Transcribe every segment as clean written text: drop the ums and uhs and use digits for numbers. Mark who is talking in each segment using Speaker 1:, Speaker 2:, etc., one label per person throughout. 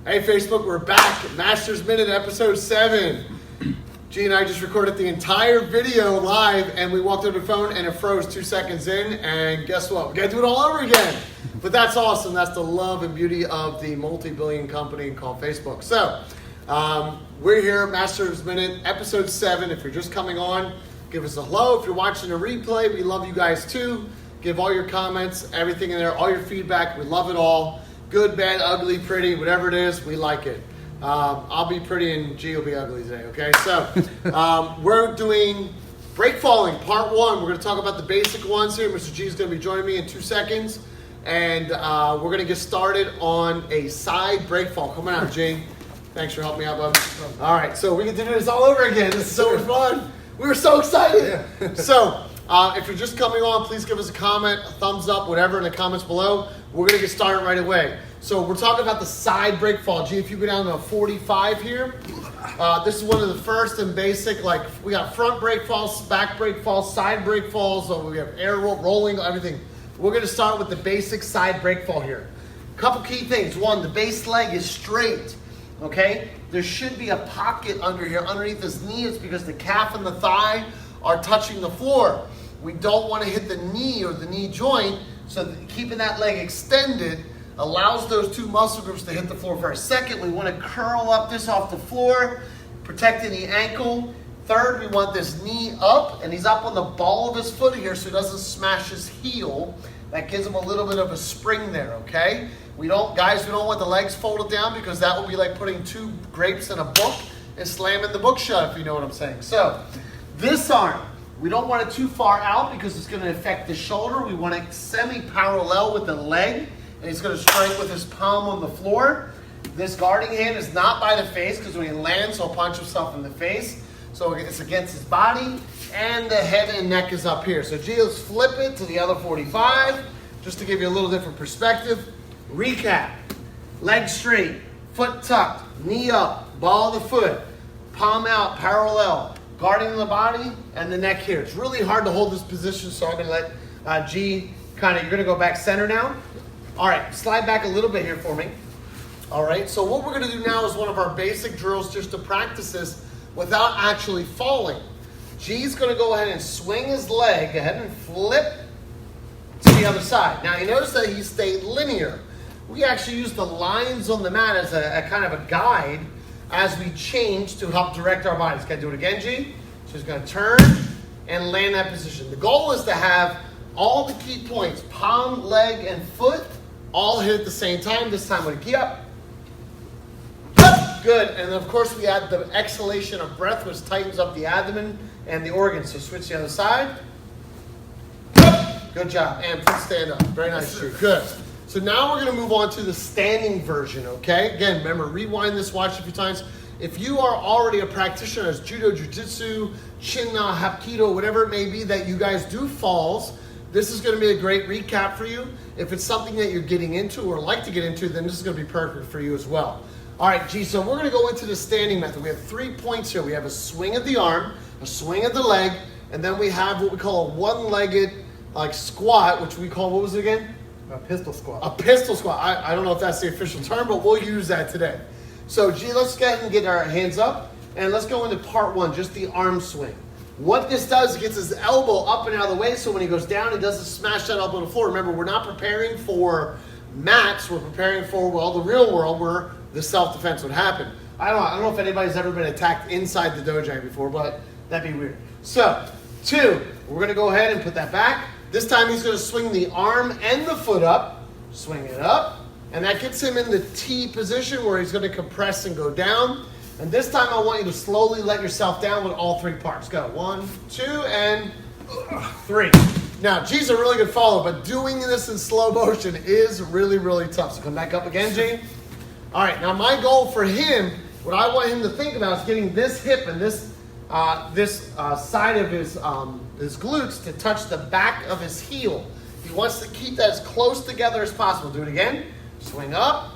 Speaker 1: Hey Facebook, we're back. Masters Minute, episode 7. G and I just recorded the entire video live, and we walked over the phone and it froze 2 seconds in, and guess what? We gotta do it all over again. But that's awesome. That's the love and beauty of the multi-billion company called Facebook. So, we're here, Masters Minute, episode 7. If you're just coming on, give us a hello. If you're watching a replay, we love you guys too. Give all your comments, everything in there, all your feedback. We love it all. Good, bad, ugly, pretty, whatever it is, we like it. I'll be pretty and G will be ugly today, okay? So, we're doing breakfalling, part 1. We're going to talk about the basic ones here. Mr. G is going to be joining me in 2 seconds. And we're going to get started on a side breakfall. Come on out, G. Thanks for helping me out, bub. All right, so we get to do this all over again. This is so much fun. We were so excited. Yeah. So, if you're just coming on, please give us a comment, a thumbs up, whatever in the comments below. We're going to get started right away. So we're talking about the side breakfall. G, if you go down to 45 here, this is one of the first and basic, like we got front breakfalls, back breakfalls, side breakfalls, so we have air rolling, everything. We're going to start with the basic side breakfall here. Couple key things. One, the base leg is straight, okay? There should be a pocket under here, underneath this knee. It's because the calf and the thigh are touching the floor. We don't want to hit the knee or the knee joint, so that keeping that leg extended allows those two muscle groups to hit the floor first. Second, we want to curl up this off the floor, protecting the ankle. Third, we want this knee up, and he's up on the ball of his foot here so he doesn't smash his heel. That gives him a little bit of a spring there, okay? We don't want the legs folded down because that would be like putting 2 grapes in a book and slamming the book shut, if you know what I'm saying. So, this arm, we don't want it too far out because it's going to affect the shoulder. We want it semi-parallel with the leg, and he's going to strike with his palm on the floor. This guarding hand is not by the face because when he lands, he'll punch himself in the face. So it's against his body, and the head and neck is up here. So G, let's flip it to the other 45, just to give you a little different perspective. Recap: leg straight, foot tucked, knee up, ball of the foot, palm out, parallel, guarding the body and the neck here. It's really hard to hold this position, so I'm going to let G you're going to go back center now. All right, slide back a little bit here for me. All right, so what we're going to do now is one of our basic drills just to practice this without actually falling. G's going to go ahead and swing his leg ahead and flip to the other side. Now, you notice that he stayed linear. We actually use the lines on the mat as a kind of a guide as we change to help direct our bodies. Can I do it again, G? So he's going to turn and land that position. The goal is to have all the key points, palm, leg, and foot, all hit at the same time. This time with a key up. Good. And of course we add the exhalation of breath, which tightens up the abdomen and the organs. So switch the other side. Good job. And please stand up. Very nice, Drew. Good. So now we're going to move on to the standing version, okay? Again, remember, rewind this, watch it a few times. If you are already a practitioner as judo, jiu-jitsu, shin-na, hapkido, whatever it may be that you guys do falls, this is going to be a great recap for you. If it's something that you're getting into or like to get into, then this is going to be perfect for you as well. All right, G, so we're going to go into the standing method. We have 3 points here. We have a swing of the arm, a swing of the leg, and then we have what we call a one-legged squat, which we call, what was it again?
Speaker 2: A pistol squat.
Speaker 1: A pistol squat. I don't know if that's the official term, but we'll use that today. So, G, let's go ahead and get our hands up, and let's go into part 1, just the arm swing. What this does, it gets his elbow up and out of the way, so when he goes down, he doesn't smash that elbow on the floor. Remember, we're not preparing for mats. We're preparing for, the real world where the self-defense would happen. I don't know if anybody's ever been attacked inside the dojo before, but that'd be weird. So, 2, we're going to go ahead and put that back. This time he's going to swing the arm and the foot up, swing it up, and that gets him in the T position where he's going to compress and go down. And this time I want you to slowly let yourself down with all 3 parts. Go. 1, 2, and 3. Now, G's a really good follower, but doing this in slow motion is really, really tough. So come back up again, G. All right, now my goal for him, what I want him to think about is getting this hip and this side of his glutes to touch the back of his heel. He wants to keep that as close together as possible. Do it again. Swing up.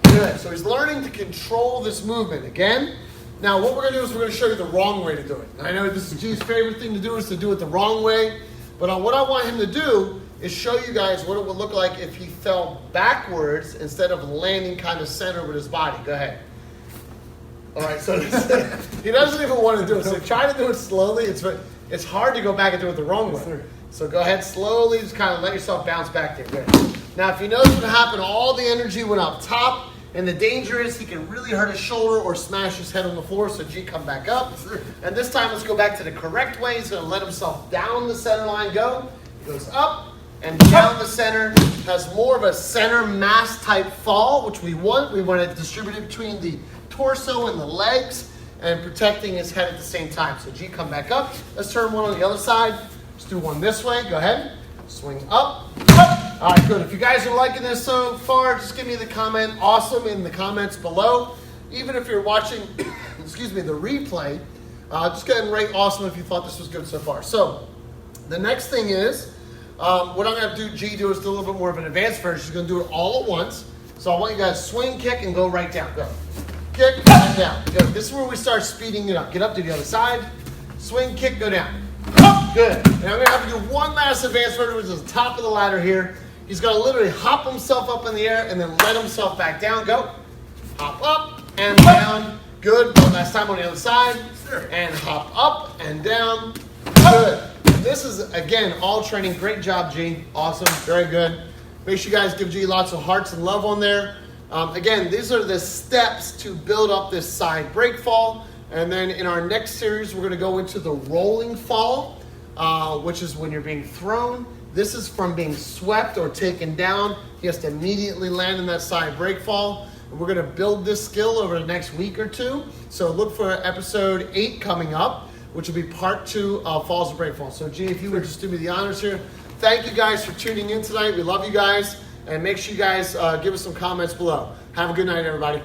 Speaker 1: Good. So he's learning to control this movement. Again. Now what we're going to do is we're going to show you the wrong way to do it. I know this is G's favorite thing to do is to do it the wrong way. But what I want him to do is show you guys what it would look like if he fell backwards instead of landing kind of center with his body. Go ahead. All right, so he doesn't even want to do it. So try to do it slowly. It's hard to go back and do it the wrong way. So go ahead slowly, just kind of let yourself bounce back there. Good. Now, if you notice what happened, all the energy went up top. And the danger is he can really hurt his shoulder or smash his head on the floor. So G, come back up. And this time, let's go back to the correct way. He's going to let himself down the center line go. He goes up and down the center. Has more of a center mass type fall, which we want. We want it distributed between the torso and the legs and protecting his head at the same time. So G, come back up. Let's turn one on the other side. Let's do one this way. Go ahead. Swing up. All right, good. If you guys are liking this so far, just give me the comment awesome in the comments below. Even if you're watching, excuse me, the replay, just go ahead and rate awesome if you thought this was good so far. So the next thing is, what I'm going to do, G, do is do a little bit more of an advanced version. She's going to do it all at once. So I want you guys to swing, kick, and go right down. Go. Kick, and down. Good. This is where we start speeding it up. Get up to the other side. Swing, kick, go down. Good. And I'm going to have to do one last advanced version, which is the top of the ladder here. He's going to literally hop himself up in the air and then let himself back down. Go. Hop up and down. Good. One last time on the other side. And hop up and down. Good. This is, again, all training. Great job, G. Awesome. Very good. Make sure you guys give G lots of hearts and love on there. Again, these are the steps to build up this side break fall. And then in our next series, we're going to go into the rolling fall, which is when you're being thrown. This is from being swept or taken down. He has to immediately land in that side break fall. And we're going to build this skill over the next week or two. So look for episode 8 coming up, which will be part 2 of Falls and Break Fall. So G, if you would just do me the honors here. Thank you guys for tuning in tonight. We love you guys. And make sure you guys give us some comments below. Have a good night, everybody.